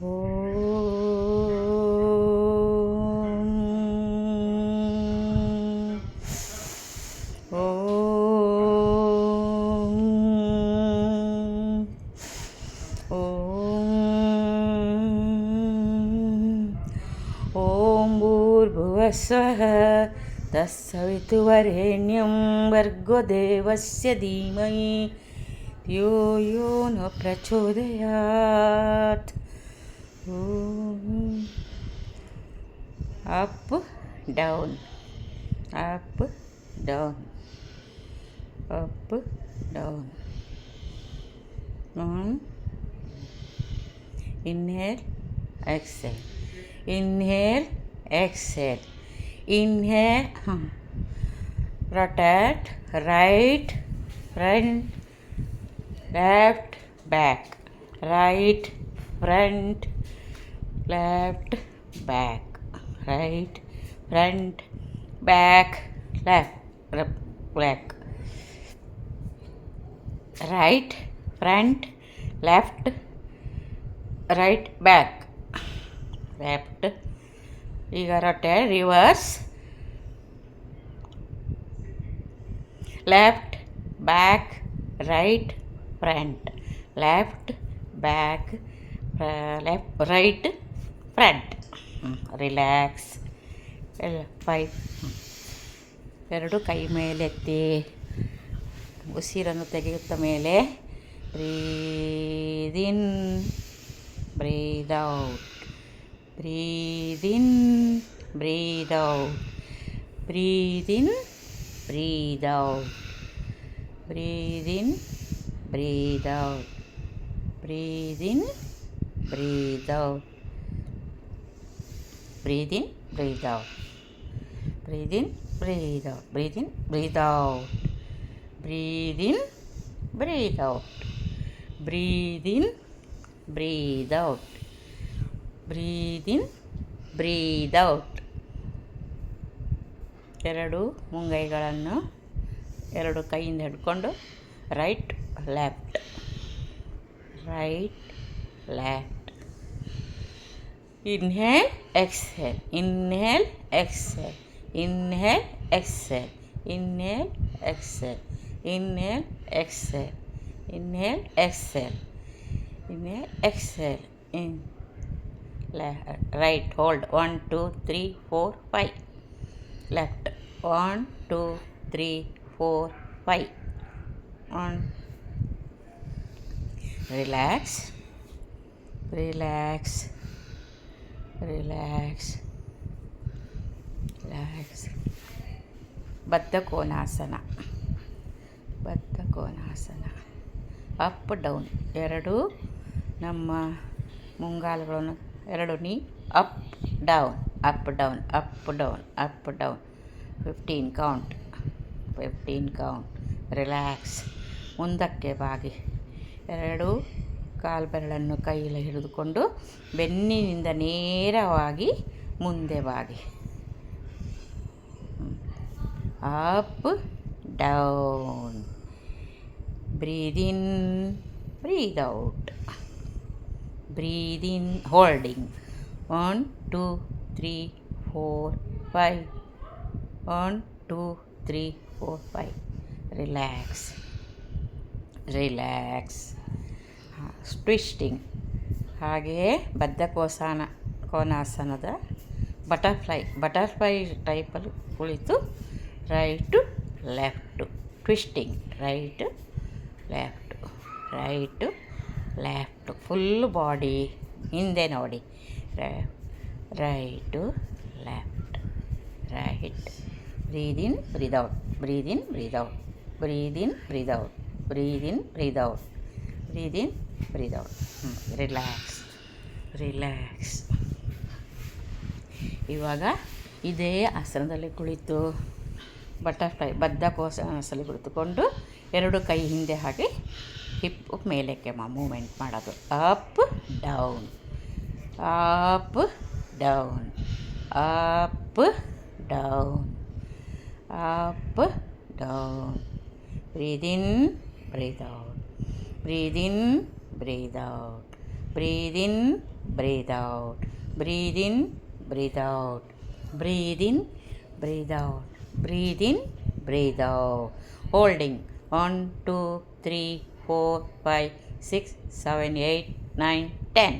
ಓಂ ಭೂರ್ಭುವಸ್ವಃ ತತ್ಸವಿತುರ್ವರೆಣ್ಯಂ ಭರ್ಗೋ ದೇವಸ್ಯ ಧೀಮಹಿ ಧಿಯೋ ಯೋ ನ ಪ್ರಚೋದಯಾತ್. Up down, up down, up down. Inhale, exhale. Inhale, exhale. Inhale, rotate, right, front, left, back. Right, front, left, back. Right, front, back, left, back. Right, front, left, right, back. Left. ಈಗ rotate, reverse. Left, back, right, front. Left, back, left, right, front. Relax. 5. ಎರಡು ಕೈ ಮೇಲೆತ್ತಿ ಉಸಿರನ್ನು ತೆಗೆಯುತ್ತ ಮೇಲೆ ಬ್ರೀದ್ in, breathe out, breathe in, breathe out, breathe in, breathe out, breathe in, breathe out, breathe in, breathe out, breathe in, breathe out, breathe in, breathe out, breathe in, breathe out, breathe in, breathe out, breathe in, breathe out, breathe in, breathe out. ಎರಡು ಮುಂಗೈಗಳನ್ನು ಎರಡು ಕೈಯಿಂದ ಹಿಡ್ಕೊಂಡು right, left, right, left. Inhale, exhale, inhale, exhale, inhale, exhale, inhale, exhale, inhale, exhale, inhale, exhale, inhale, exhale. In right, hold 1 2 3 4 5. Left 1 2 3 4 5. On. Relax, relax, relax, relax. ಬದ್ಧ ಕೋನಾಸನ, ಬದ್ಧ Konasana. Up down. ಎರಡು ನಮ್ಮ ಮುಂಗಾಲುಗಳನ್ನು ಎರಡು ನೀ up down, up down, up down, up down. 15 count, 15 count. Relax. ಮುಂದಕ್ಕೆ ಬಾಗಿ ಎರಡು ಕಾಲು ಬೆರಳನ್ನು ಕೈಯಲ್ಲಿ ಹಿಡಿದುಕೊಂಡು ಬೆನ್ನಿನಿಂದ ನೇರವಾಗಿ ಮುಂದೆ ಬಾಗಿ. Up down. Breathe in, breathe out. Breathe in, holding 1 2 3 4 5. 1 2 3 4 5. Relax, relax. Twisting. ಹಾಗೆಯೇ ಬದ್ಧ ಕೋನಾಸನದ ಬಟರ್ಫ್ಲೈ ಟೈಪಲ್ಲಿ ಕುಳಿತು right left twisting. Right left, right left. Full body ಹಿಂದೆ ನೋಡಿ. Right left, right. Breathe in, breathe out, breathe in, breathe out, breathe in, breathe out, breathe in, breathe out, breathe in, breathe out. Relax, relax. ಇವಾಗ ಇದೇ ಆಸನದಲ್ಲಿ ಕುಳಿತು butterfly ಬದ್ಧ ಕೋನಾಸನದಲ್ಲಿ ಕುಳಿತುಕೊಂಡು ಎರಡು ಕೈ ಹಿಂದೆ ಹಾಕಿ ಹಿಪ್ ಮೇಲಕ್ಕೆ ಮೂಮೆಂಟ್ ಮಾಡೋದು. Up down, up down, up down, up down. Breathe in, breathe out, breathe in, breathe out, breathe in, breathe out. Breathe in, breathe out. Breathe in, breathe out. Breathe in, breathe out. Holding 1, 2, 3, 4, 5, 6, 7, 8, 9, 10.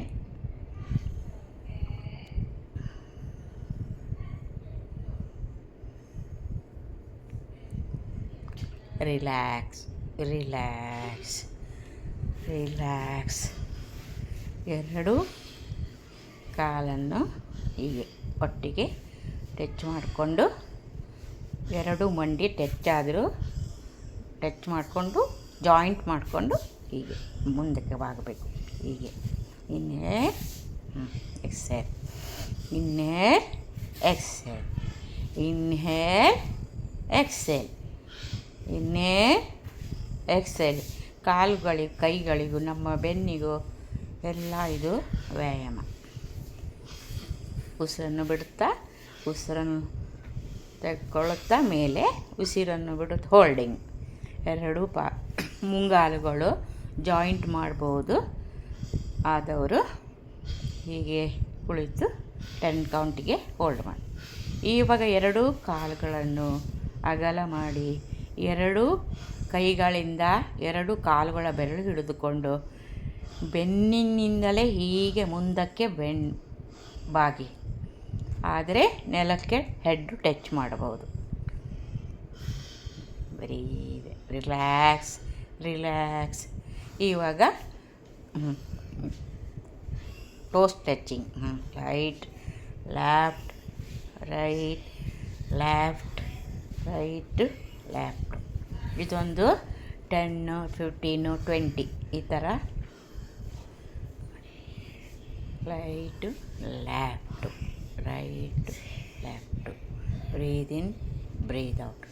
Relax, relax, relax. ಎರಡು ಕಾಲನ್ನು ಹೀಗೆ ಒಟ್ಟಿಗೆ touch ಮಾಡಿಕೊಂಡು, ಎರಡು ಮಂಡಿ touch ಆದರೂ touch ಮಾಡಿಕೊಂಡು joint ಮಾಡಿಕೊಂಡು ಹೀಗೆ ಮುಂದಕ್ಕೆ ಬಾಗಬೇಕು. ಹೀಗೆ inhale, exhale, inhale, exhale, inhale, exhale, inhale, exhale. ಕಾಲುಗಳಿಗೂ ಕೈಗಳಿಗೂ ನಮ್ಮ ಬೆನ್ನಿಗೂ ಎಲ್ಲ ಇದು ವ್ಯಾಯಾಮ. ಉಸಿರನ್ನು ಬಿಡುತ್ತಾ, ಉಸಿರನ್ನು ತೆಗೆದುಕೊಳ್ಳುತ್ತಾ ಮೇಲೆ, ಉಸಿರನ್ನು ಬಿಡುತ್ತಾ ಹೋಲ್ಡಿಂಗ್. ಎರಡು ಮುಂಗಾಲುಗಳು ಜಾಯಿಂಟ್ ಮಾಡ್ಬೋದು ಆದವರು ಹೀಗೆ ಕುಳಿತು 10 ಕೌಂಟಿಗೆ ಹೋಲ್ಡ್ ಮಾಡಿ. ಇವಾಗ ಎರಡು ಕಾಲುಗಳನ್ನು ಅಗಲ ಮಾಡಿ, ಎರಡು ಕೈಗಳಿಂದ ಎರಡು ಕಾಲುಗಳ ಬೆರಳು ಹಿಡಿದುಕೊಂಡು ಬೆನ್ನಿನಿಂದಲೇ ಹೀಗೆ ಮುಂದಕ್ಕೆ ಬಾಗಿ, ಆದರೆ ನೆಲಕ್ಕೆ ಹೆಡ್ ಟಚ್ ಮಾಡಬಹುದು. Relax, relax. ಇವಾಗ toes touching. Right, left, right, left, right, left. ಇದೊಂದು 10, 15, 20 ಈ ಥರ. Right, left, right, left. Breathe in, breathe out.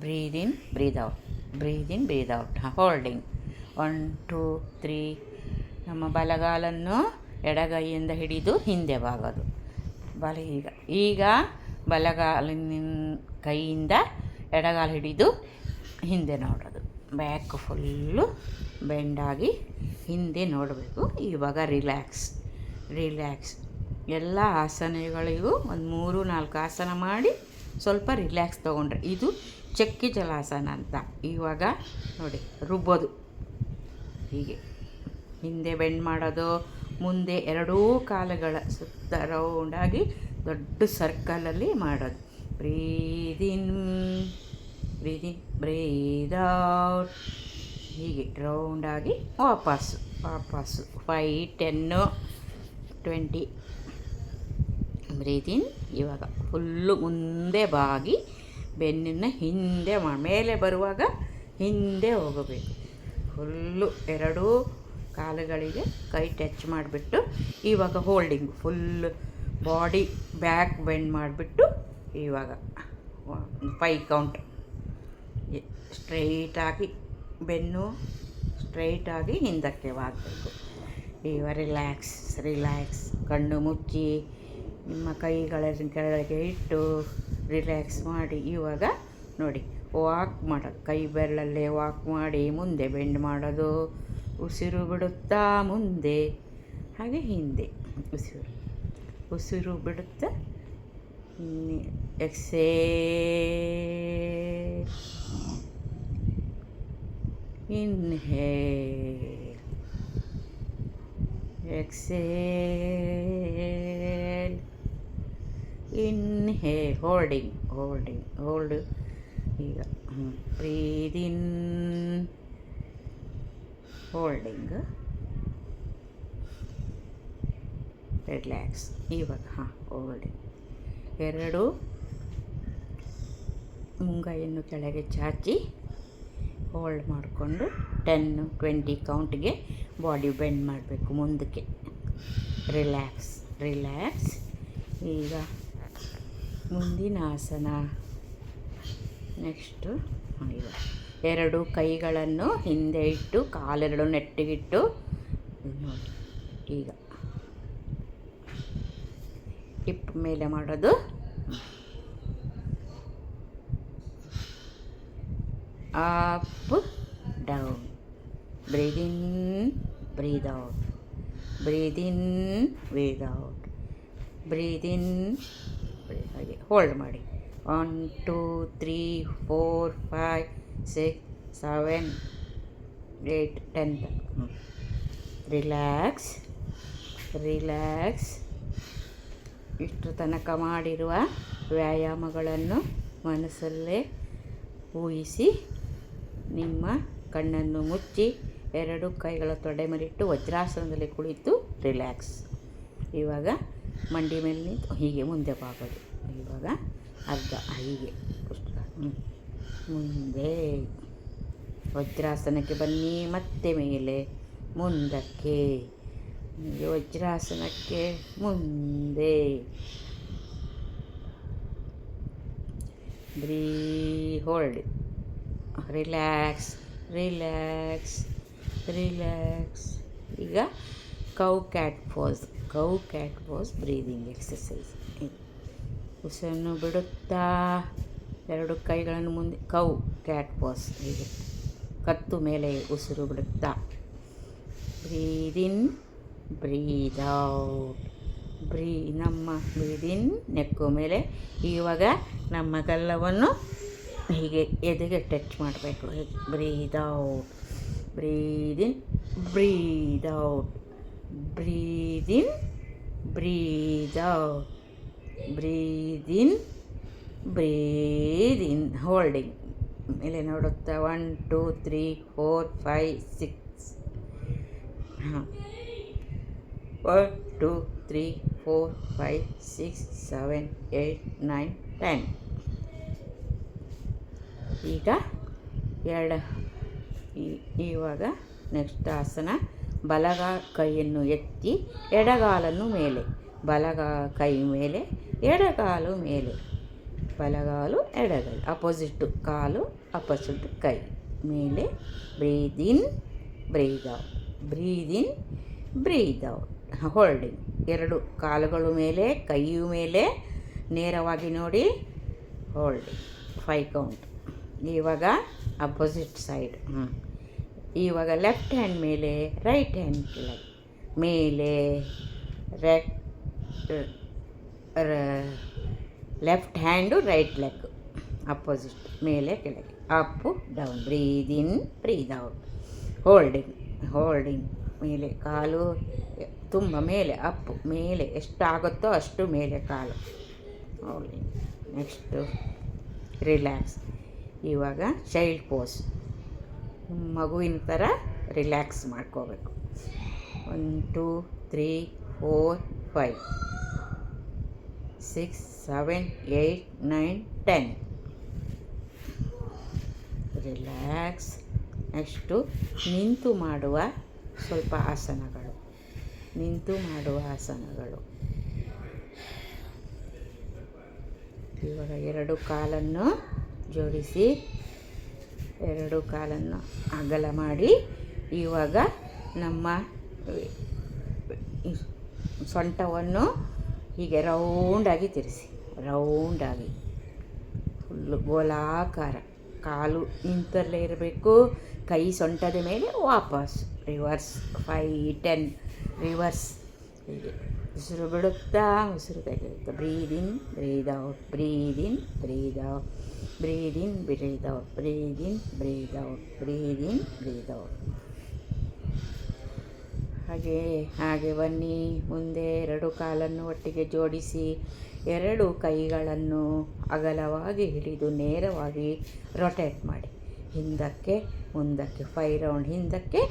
Breathe in, breathe out. Breathe in, breathe out. Holding 1, 2, 3. ನಮ್ಮ ಬಲಗಾಲನ್ನು ಎಡಗೈಯಿಂದ ಹಿಡಿದು ಹಿಂದೆ ಬಾಗೋದು. ಈಗ ಬಲಗಾಲಿನ ಕೈಯಿಂದ ಎಡಗಾಲ ಹಿಡಿದು ಹಿಂದೆ ನೋಡೋದು. ಬ್ಯಾಕ್ ಫುಲ್ಲು ಬೆಂಡಾಗಿ ಹಿಂದೆ ನೋಡಬೇಕು. ಇವಾಗ ರಿಲ್ಯಾಕ್ಸ್, ರಿಲ್ಯಾಕ್ಸ್. ಎಲ್ಲ ಆಸನಗಳಿಗೂ ಒಂದು 3-4 ಆಸನ ಮಾಡಿ ಸ್ವಲ್ಪ ರಿಲ್ಯಾಕ್ಸ್ ತೊಗೊಂಡ್ರೆ ಇದು ಚಕ್ಕಿ ಜಲಾಸನ ಅಂತ. ಇವಾಗ ನೋಡಿ ರುಬ್ಬೋದು. ಹೀಗೆ ಹಿಂದೆ ಬೆಂಡ್ ಮಾಡೋದು, ಮುಂದೆ ಎರಡೂ ಕಾಲುಗಳ ಸುತ್ತ ರೌಂಡಾಗಿ ದೊಡ್ಡ ಸರ್ಕಲಲ್ಲಿ ಮಾಡೋದು. ಬ್ರೀದ್ in, breathe in, breathe out. ಹೀಗೆ ರೌಂಡಾಗಿ ವಾಪಸ್ಸು. 5, 10, 20. ಬ್ರೀದ್ ಇನ್. ಇವಾಗ ಫುಲ್ಲು ಮುಂದೆ ಬಾಗಿ ಬೆನ್ನನ್ನು ಹಿಂದೆ ಮೇಲೆ ಬರುವಾಗ ಹಿಂದೆ ಹೋಗಬೇಕು. ಫುಲ್ಲು ಎರಡೂ ಕಾಲುಗಳಿಗೆ ಕೈ ಟಚ್ ಮಾಡಿಬಿಟ್ಟು ಇವಾಗ holding full body back bend ಮಾಡಿಬಿಟ್ಟು ಇವಾಗ 5 ಕೌಂಟ್ ಸ್ಟ್ರೈಟಾಗಿ ಬೆನ್ನು ಸ್ಟ್ರೈಟಾಗಿ ಹಿಂದಕ್ಕೆ ಬಾಗಬೇಕು. ಇವಾಗ ರಿಲ್ಯಾಕ್ಸ್, ರಿಲ್ಯಾಕ್ಸ್. ಕಣ್ಣು ಮುಚ್ಚಿ ನಿಮ್ಮ ಕೈಗಳನ್ನು ಕೆಳಗೆ ಇಟ್ಟು ರಿಲ್ಯಾಕ್ಸ್ ಮಾಡಿ. ಇವಾಗ ನೋಡಿ ವಾಕ್ ಮಾಡೋದು. ಕೈ ಬೆರಳಲ್ಲೇ ವಾಕ್ ಮಾಡಿ ಮುಂದೆ ಬೆಂಡ್ ಮಾಡೋದು. ಉಸಿರು ಬಿಡುತ್ತಾ ಮುಂದೆ ಹಾಗೆ ಹಿಂದೆ. ಉಸಿರು ಬಿಡುತ್ತಾ exhale, inhale, exhale, inhale. Holding, holding, hold. ಈಗ ಬ್ರೀದ್ ಇನ್, ಹೋಲ್ಡಿಂಗ್, ರಿಲ್ಯಾಕ್ಸ್. ಇವಾಗ ಹೋಲ್ಡಿಂಗ್. ಎರಡು ಮುಂಗೈಯನ್ನು ಕೆಳಗೆ ಚಾಚಿ ಹೋಲ್ಡ್ ಮಾಡಿಕೊಂಡು 10, 20 ಕೌಂಟಿಗೆ ಬಾಡಿ ಬೆಂಡ್ ಮಾಡಬೇಕು ಮುಂದಕ್ಕೆ. Relax, relax. ಈಗ ಮುಂದಿನ ಆಸನ. ನೆಕ್ಸ್ಟು ಈಗ ಎರಡು ಕೈಗಳನ್ನು ಹಿಂದೆ ಇಟ್ಟು ಕಾಲೆರಡು ನೆಟ್ಟಿಗಿಟ್ಟು ನೋಡಿ. ಈಗ ಹಿಪ್ ಮೇಲೆ ಮಾಡೋದು. Up down. Breathe in, breathe out. Breathe in, breathe out, breathe in, ಹಾಗೆ ಹೋಲ್ಡ್ ಮಾಡಿ. 1 2 3 4 5 6 7 8 10. Relax, relax. ಇಷ್ಟು ತನಕ ಮಾಡಿರುವ ವ್ಯಾಯಾಮಗಳನ್ನು ಮನಸ್ಸಲ್ಲೇ ಊಹಿಸಿ ನಿಮ್ಮ ಕಣ್ಣನ್ನು ಮುಚ್ಚಿ 2 ಕೈಗಳ ತೊಡೆ ಮೇಲಿಟ್ಟು ವಜ್ರಾಸನದಲ್ಲಿ ಕುಳಿತು ರಿಲ್ಯಾಕ್ಸ್. ಇವಾಗ ಮಂಡಿ ಮೇಲೆ ನಿಂತು ಹೀಗೆ ಮುಂದೆ ಬಾಗೋದು. ಇವಾಗ ಅರ್ಧ ಹೀಗೆ ಮುಂದೆ ವಜ್ರಾಸನಕ್ಕೆ ಬನ್ನಿ, ಮತ್ತೆ ಮೇಲೆ ಮುಂದಕ್ಕೆ, ವಜ್ರಾಸನಕ್ಕೆ ಮುಂದೆ. Hold, relax, relax, relax. ಈಗ cow cat pose breathing exercise. ಉಸಿರನ್ನು ಬಿಡುತ್ತಾ 2 ಕೈಗಳನ್ನು ಮುಂದೆ, ಕೌ ಕ್ಯಾಟ್ ಪೋಸ್. ಹೀಗೆ ಕತ್ತು ಮೇಲೆ ಉಸಿರು ಬಿಡುತ್ತಾ ಬ್ರೀದ್ ಇನ್, ಬ್ರೀದ್ ಔಟ್. ನಮ್ಮ ಬ್ರೀದ್ ಇನ್ ನೆಕ್ಕು ಮೇಲೆ. ಇವಾಗ ನಮ್ಮ ಗಲ್ಲವನ್ನು ಹೀಗೆ ಎದೆಗೆ ಟಚ್ ಮಾಡಬೇಕು. ಬ್ರೀದ್ out, breathe in, breathe out, breathe in, breathe out, breathe in, breathe in. Holding ಮೇಲೆ ನೋಡುತ್ತಾ 1 2 3 4 5 6. 1 2 3 4 5 6 7 8 9 10. ಈಗ ಇವಾಗ ನೆಕ್ಸ್ಟ್ ಆಸನ. ಕೈಯನ್ನು ಎತ್ತಿ ಎಡಗಾಲನ್ನು ಮೇಲೆ, ಕೈ ಮೇಲೆ, ಎಡಗಾಲು ಮೇಲೆ, ಬಲಗಾಲು ಎಡಗೈ, ಅಪೋಸಿಟ್ಟು ಕಾಲು ಅಪೋಸಿಟ್ ಕೈ ಮೇಲೆ. ಬ್ರೀದ್ in, breathe out, breathe in, breathe out. Holding 2 ಕಾಲುಗಳು ಮೇಲೆ, ಕೈಯು ಮೇಲೆ ನೇರವಾಗಿ ನೋಡಿ. Holding 5 count. ಇವಾಗ ಅಪೋಸಿಟ್ ಸೈಡ್. ಇವಾಗ ಲೆಫ್ಟ್ ಹ್ಯಾಂಡ್ ಮೇಲೆ, ರೈಟ್ ಹ್ಯಾಂಡ್ ಕೆಳಗೆ, ಮೇಲೆ left hand right leg opposite, ಮೇಲೆ ಕೆಳಗೆ, Appu down. Breathe in, breathe out. Holding ಮೇಲೆ ಕಾಲು ತುಂಬ ಮೇಲೆ, ಅಪ್ಪು ಮೇಲೆ ಎಷ್ಟಾಗುತ್ತೋ ಅಷ್ಟು ಮೇಲೆ ಕಾಲು. ಹೋಲ್ಡಿಂಗ್. Next relax. ಇವಾಗ ಚೈಲ್ಡ್ ಪೋಸ್, ಮಗುವಿನ ಥರ ರಿಲ್ಯಾಕ್ಸ್ ಮಾಡ್ಕೋಬೇಕು. 1 2 3 4 5 6 7 8 9 10. ರಿಲ್ಯಾಕ್ಸ್. ನೆಕ್ಸ್ಟು ನಿಂತು ಮಾಡುವ ಸ್ವಲ್ಪ ಆಸನಗಳು. ಇವಾಗ 2 ಕಾಲನ್ನು ಜೋಡಿಸಿ, 2 ಕಾಲನ್ನು ಅಗಲ ಮಾಡಿ, ಇವಾಗ ನಮ್ಮ ಸೊಂಟವನ್ನು ಹೀಗೆ ರೌಂಡಾಗಿ ತಿರಿಸಿ, ರೌಂಡಾಗಿ ಫುಲ್ಲು ಗೋಲಾಕಾರ. ಕಾಲು ನಿಂತಲ್ಲೇ ಇರಬೇಕು, ಕೈ ಸೊಂಟದ ಮೇಲೆ, ವಾಪಸ್ ರಿವರ್ಸ್ 5 10 ರಿವರ್ಸ್. ಹೀಗೆ ಉಸಿರು ಬಿಡುತ್ತಾ ಉಸಿರು ತೆಗೆಯುತ್ತಾ. ಬ್ರೀದ್ in, breathe out, breathe in, breathe out, breathe in, breathe out, breathe in, breathe out, breathe in, breathe out. ಹಾಗೆ ಬನ್ನಿ ಮುಂದೆ. 2 ಕಾಲನ್ನು ಒಟ್ಟಿಗೆ ಜೋಡಿಸಿ, 2 ಕೈಗಳನ್ನು ಅಗಲವಾಗಿ ಹಿಡಿದು ನೇರವಾಗಿ ರೊಟೇಟ್ ಮಾಡಿ. ಹಿಂದಕ್ಕೆ ಮುಂದಕ್ಕೆ 5 ರೌಂಡ್ ಹಿಂದಕ್ಕೆ,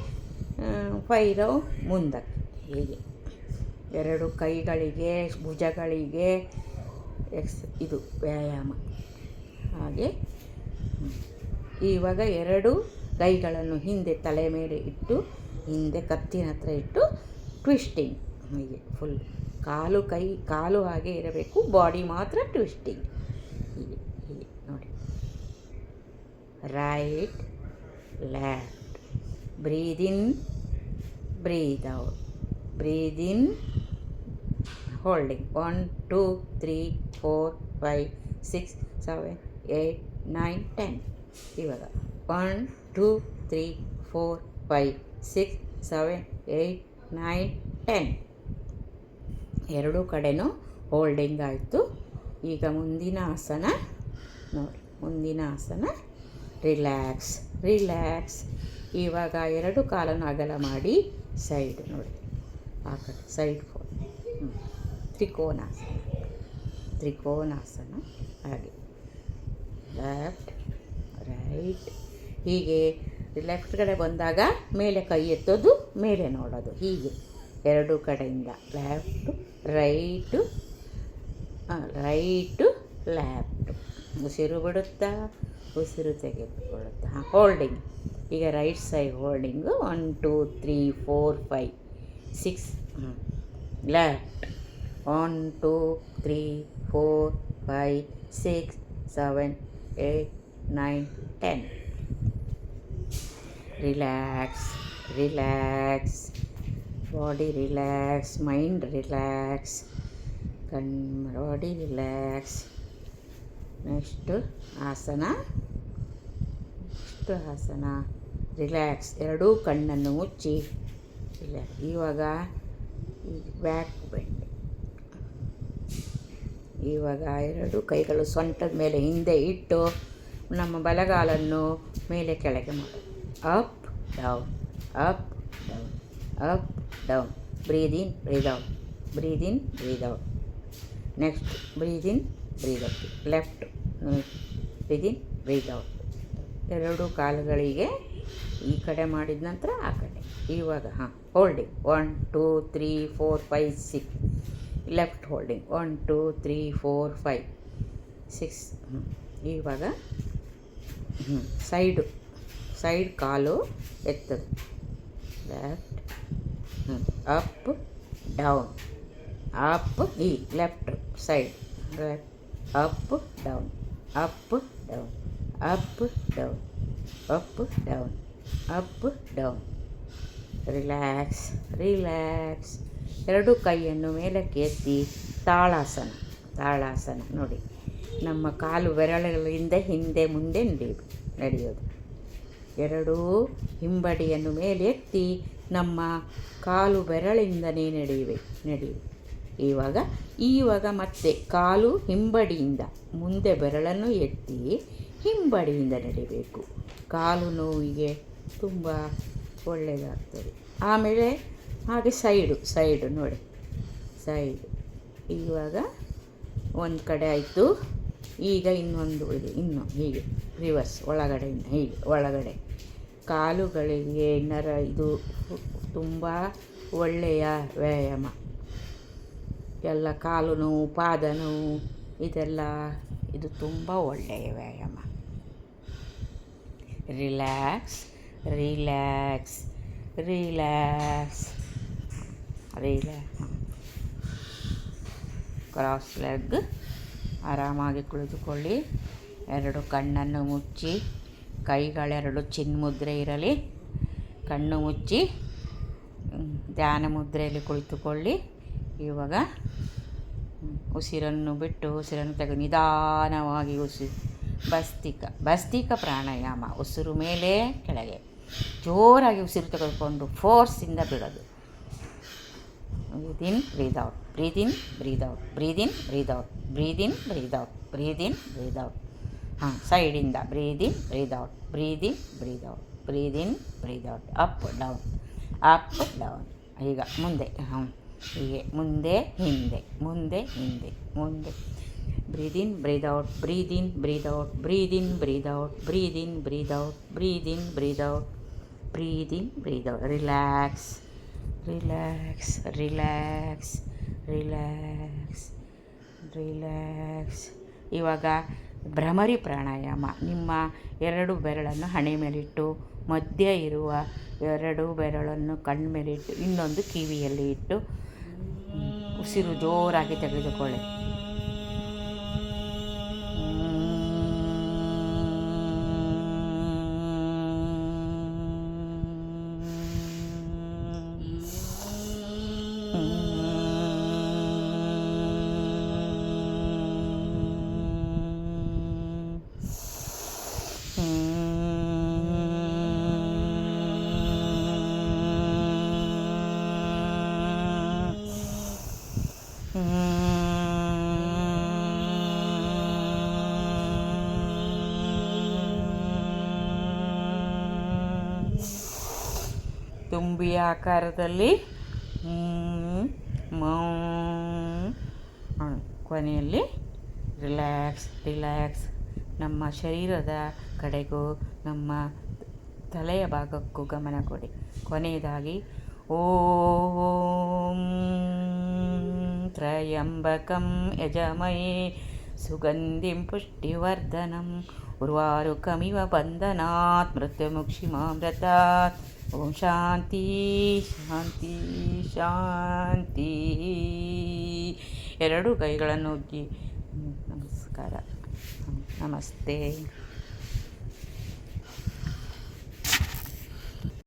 5 ರೌಂಡ್ ಮುಂದಕ್ಕೆ. ಹೀಗೆ 2 ಕೈಗಳಿಗೆ, ಭುಜಗಳಿಗೆ ಇದು ವ್ಯಾಯಾಮ. ಹಾಗೆ ಇವಾಗ 2 ಕೈಗಳನ್ನು ಹಿಂದೆ ತಲೆ ಮೇಲೆ ಇಟ್ಟು, ಹಿಂದೆ ಕತ್ತಿನ ಹತ್ರ ಇಟ್ಟು ಟ್ವಿಸ್ಟಿಂಗ್. ಹೀಗೆ ಫುಲ್ ಕಾಲು ಹಾಗೆ ಇರಬೇಕು, ಬಾಡಿ ಮಾತ್ರ ಟ್ವಿಸ್ಟಿಂಗ್. ಹೀಗೆ ನೋಡಿ. Right left. Breathe in, breathe out, breathe in, holding 1 2 3 4 5 6 7 8 9 10. ಇವಾಗ 1 2 3 4 5 6 7 8 9 10. ಎರಡೂ ಕಡೆನೂ ಹೋಲ್ಡಿಂಗ್ ಆಯಿತು. ಈಗ ಮುಂದಿನ ಆಸನ ನೋಡಿ, ಮುಂದಿನ ಆಸನ ರಿಲ್ಯಾಕ್ಸ್ ರಿಲ್ಯಾಕ್ಸ್. ಇವಾಗ ಎರಡು ಕಾಲನ್ನು ಅಗಲ ಮಾಡಿ ಸೈಡ್ ನೋಡಿ, ಆ ಕಡೆ ಸೈಡ್ ತ್ರಿಕೋನಾಸನ ತ್ರಿಕೋನಾಸನ. ಹಾಗೆ ಲೆಫ್ಟ್ ರೈಟ್. ಹೀಗೆ ಲೆಫ್ಟ್ ಕಡೆ ಬಂದಾಗ ಮೇಲೆ ಕೈ ಎತ್ತೋದು, ಮೇಲೆ ನೋಡೋದು. ಹೀಗೆ ಎರಡು ಕಡೆಯಿಂದ ಲೆಫ್ಟು ರೈಟು ರೈಟು ಲೆಫ್ಟು. ಉಸಿರು ಬಿಡುತ್ತಾ, ಉಸಿರು ತೆಗೆದುಕೊಳ್ಳುತ್ತಾ. ಹೋಲ್ಡಿಂಗ್. ಈಗ right side holding 1 2 3 4 5 6. Left 1 2 3 4 5 6 7 8 9 10. Relax relax. Body relax, mind relax, body relax. Next ಆಸನ ರಿಲ್ಯಾಕ್ಸ್. ಎರಡೂ ಕಣ್ಣನ್ನು ಮುಚ್ಚಿ ರಿಲ್ಯಾಕ್ಸ್. ಇವಾಗ ಬ್ಯಾಕ್ ಬೆಂಡ್. ಇವಾಗ ಎರಡು ಕೈಗಳು ಸೊಂಟದ ಮೇಲೆ ಹಿಂದೆ ಇಟ್ಟು ನಮ್ಮ ಬಲಗಾಲನ್ನು ಮೇಲೆ ಕೆಳಗೆ ಮಾಡೋದು. Up down up down up down. Breathe in breathe out, breathe in breathe out. Next breathe in breathe out. Left breathe in breathe out. ಎರಡು ಕಾಲುಗಳಿಗೆ ಈ ಕಡೆ ಮಾಡಿದ ನಂತರ ಆ ಕಡೆ. ಇವಾಗ ಹೋಲ್ಡಿಂಗ್ 1 2 3 4 5 6. Left holding 1 2 3 4 5 6. ಇವಾಗ ಸೈಡ್ ಕಾಲು ಎತ್ತದು. Left up down up. ಈ left side left up down up down up down up down up down. Relax relax. ಎರಡು ಕೈಯನ್ನು ಮೇಲಕ್ಕೆ ಎತ್ತಿ ತಾಳಾಸನ ನೋಡಿ. ನಮ್ಮ ಕಾಲು ಬೆರಳುಗಳಿಂದ ಹಿಂದೆ ಮುಂದೆ ನಡೆಯೋದು. ಎರಡೂ ಹಿಂಬಡಿಯನ್ನು ಮೇಲೆ ಎತ್ತಿ ನಮ್ಮ ಕಾಲು ಬೆರಳಿಂದನೇ ನಡೆಯುವೆ. ಇವಾಗ ಮತ್ತೆ ಕಾಲು ಹಿಂಬಡಿಯಿಂದ ಮುಂದೆ ಬೆರಳನ್ನು ಎತ್ತಿ ಹಿಂಬಡಿಯಿಂದ ನಡಿಬೇಕು. ಕಾಲು ನೋವಿಗೆ ತುಂಬ ಒಳ್ಳೆಯದಾಗ್ತದೆ. ಆಮೇಲೆ ಹಾಗೆ ಸೈಡು ನೋಡಿ, ಸೈಡ್. ಇವಾಗ ಒಂದು ಕಡೆ ಆಯಿತು. ಈಗ ಇನ್ನೊಂದು ಇದೆ, ಇನ್ನು ಹೀಗೆ ರಿವರ್ಸ್, ಒಳಗಡೆಯಿಂದ ಹೀಗೆ ಒಳಗಡೆ. ಕಾಲುಗಳಿಗೆ ಇದು ತುಂಬ ಒಳ್ಳೆಯ ವ್ಯಾಯಾಮ. ಎಲ್ಲ ಕಾಲು ನೋವು, ಪಾದ ನೋವು, ಇದು ತುಂಬ ಒಳ್ಳೆಯ ವ್ಯಾಯಾಮ. Relax relax relax relax. Cross leg. ಆರಾಮಾಗಿ ಕುಳಿತುಕೊಳ್ಳಿ. ಎರಡು ಕಣ್ಣನ್ನು ಮುಚ್ಚಿ, ಕೈಗಳೆರಡು ಚಿನ್ಮುದ್ರೆ ಇರಲಿ. ಕಣ್ಣು ಮುಚ್ಚಿ ಧ್ಯಾನ ಮುದ್ರೆಯಲ್ಲಿ ಕುಳಿತುಕೊಳ್ಳಿ. ಇವಾಗ ಉಸಿರನ್ನು ಬಿಟ್ಟು ಉಸಿರನ್ನು ತೆಗೆದು ನಿಧಾನವಾಗಿ ಭಸ್ತಿಕ ಪ್ರಾಣಾಯಾಮ. ಉಸಿರು ಮೇಲೆ ಕೆಳಗೆ ಜೋರಾಗಿ ಉಸಿರು ತೆಗೆದುಕೊಂಡು ಫೋರ್ಸಿಂದ ಬಿಡೋದು. Breathe in breathe out, breathe in breathe out, breathe in breathe out, breathe in breathe out, breathe in breathe out. ಸೈಡಿಂದ breathe in breathe out, breathe in breathe out, breathe in breathe out. Up down up down. ಈಗ ಮುಂದೆ ಹೀಗೆ ಮುಂದೆ ಹಿಂದೆ ಮುಂದೆ ಹಿಂದೆ ಮುಂದೆ. Breathe in breathe out, breathe in breathe out, breathe in breathe out, breathe in breathe out, breathe in breathe out, breathe in breathe out. Relax relax relax relax relax. ಇವಾಗ ಭ್ರಮರಿ ಪ್ರಾಣಾಯಾಮ. ನಿಮ್ಮ ಎರಡು ಬೆರಳನ್ನು ಹಣೆ ಮೇಲಿಟ್ಟು, ಮಧ್ಯ ಇರುವ ಎರಡು ಬೆರಳನ್ನು ಕಣ್ಮೇಲಿಟ್ಟು, ಇನ್ನೊಂದು ಕಿವಿಯಲ್ಲಿ ಇಟ್ಟು ಉಸಿರು ಜೋರಾಗಿ ತೆಗೆದುಕೊಳ್ಳಿ. ತುಂಬಿ ಆಕಾರದಲ್ಲಿ ಕೊನೆಯಲ್ಲಿ ರಿಲ್ಯಾಕ್ಸ್ ನಮ್ಮ ಶರೀರದ ಕಡೆಗೂ ನಮ್ಮ ತಲೆಯ ಭಾಗಕ್ಕೂ ಗಮನ ಕೊಡಿ. ಕೊನೆಯದಾಗಿ ಓಂ ತ್ರಯಂಬಕಂ ಯಜಮಹೇ ಸುಗಂಧಿಂ ಪುಷ್ಟಿವರ್ಧನಂ ಉರ್ವಾರುಕಮಿವ ಬಂಧನಾತ್ ಮೃತ್ಯುಮುಕ್ಷಿಮಾಮೃತಾತ್. ಓಂ ಶಾಂತಿ ಶಾಂತಿ ಶಾಂತಿ. ಎರಡು ಕೈಗಳನ್ನು ಉಜ್ಜಿ ನಮಸ್ಕಾರ. ನಮಸ್ತೆ.